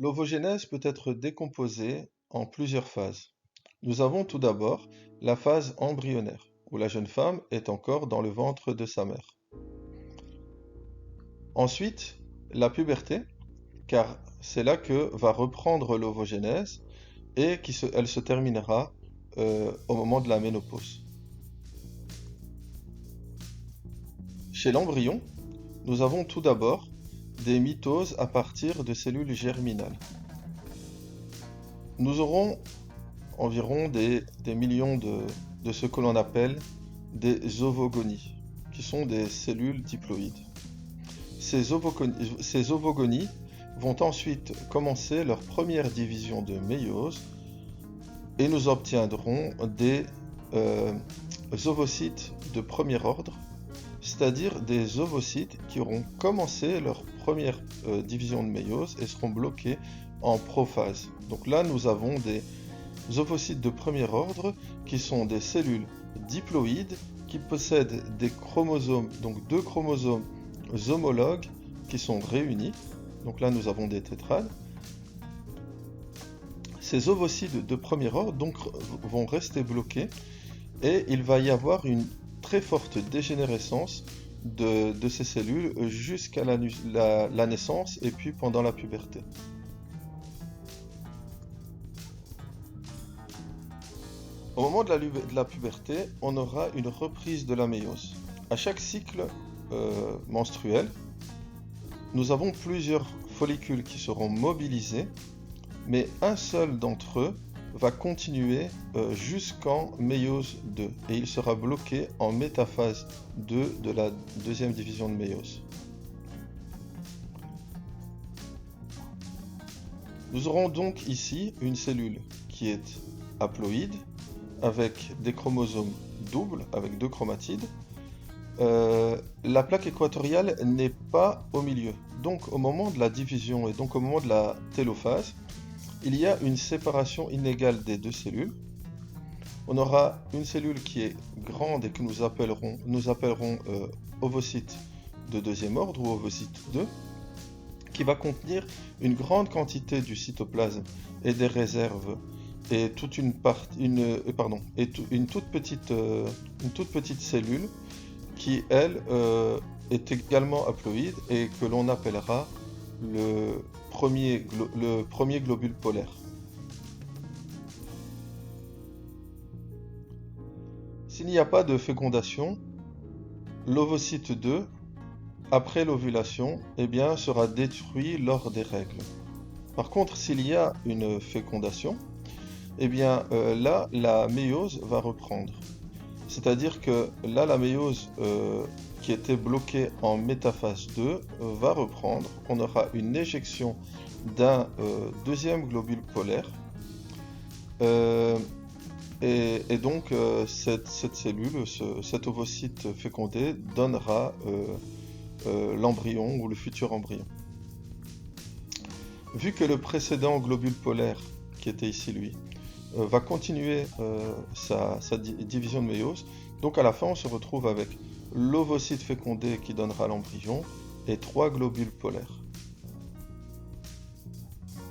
L'ovogénèse peut être décomposée en plusieurs phases. Nous avons tout d'abord la phase embryonnaire, où la jeune femme est encore dans le ventre de sa mère. Ensuite, la puberté, car c'est là que va reprendre l'ovogénèse et elle se terminera au moment de la ménopause. Chez l'embryon, nous avons tout d'abord des mitoses à partir de cellules germinales. Nous aurons environ des millions de ce que l'on appelle des ovogonies, qui sont des cellules diploïdes. Ces ovogonies vont ensuite commencer leur première division de méiose et nous obtiendrons des ovocytes de premier ordre, c'est-à-dire des ovocytes qui auront commencé leur première division de méiose et seront bloqués en prophase. Donc là, nous avons des ovocytes de premier ordre qui sont des cellules diploïdes qui possèdent des chromosomes, donc deux chromosomes homologues qui sont réunis. Donc là, nous avons des tétrades. Ces ovocytes de premier ordre donc vont rester bloqués et il va y avoir une très forte dégénérescence de ces cellules jusqu'à la naissance et puis pendant la puberté. Au moment de la puberté, on aura une reprise de la méiose. À chaque cycle menstruel, nous avons plusieurs follicules qui seront mobilisés, mais un seul d'entre eux va continuer jusqu'en méiose 2 et il sera bloqué en métaphase 2 de la deuxième division de méiose. Nous aurons donc ici une cellule qui est haploïde avec des chromosomes doubles, avec deux chromatides. La plaque équatoriale n'est pas au milieu. Donc au moment de la division et donc au moment de la télophase, il y a une séparation inégale des deux cellules. On aura une cellule qui est grande et que nous appellerons ovocyte de deuxième ordre ou ovocyte 2, qui va contenir une grande quantité du cytoplasme et des réserves et une toute petite cellule qui, elle, est également haploïde et que l'on appellera le premier globule polaire. S'il n'y a pas de fécondation, l'ovocyte 2, après l'ovulation, sera détruit lors des règles. Par contre, s'il y a une fécondation, là, la méiose va reprendre. C'est-à-dire que là, la méiose qui était bloquée en métaphase 2 va reprendre. On aura une éjection d'un deuxième globule polaire. Et donc, cette cellule, cet ovocyte fécondé, donnera l'embryon ou le futur embryon. Vu que le précédent globule polaire, qui était ici lui, va continuer sa division de méiose, donc à la fin on se retrouve avec l'ovocyte fécondé qui donnera l'embryon et 3 globules polaires.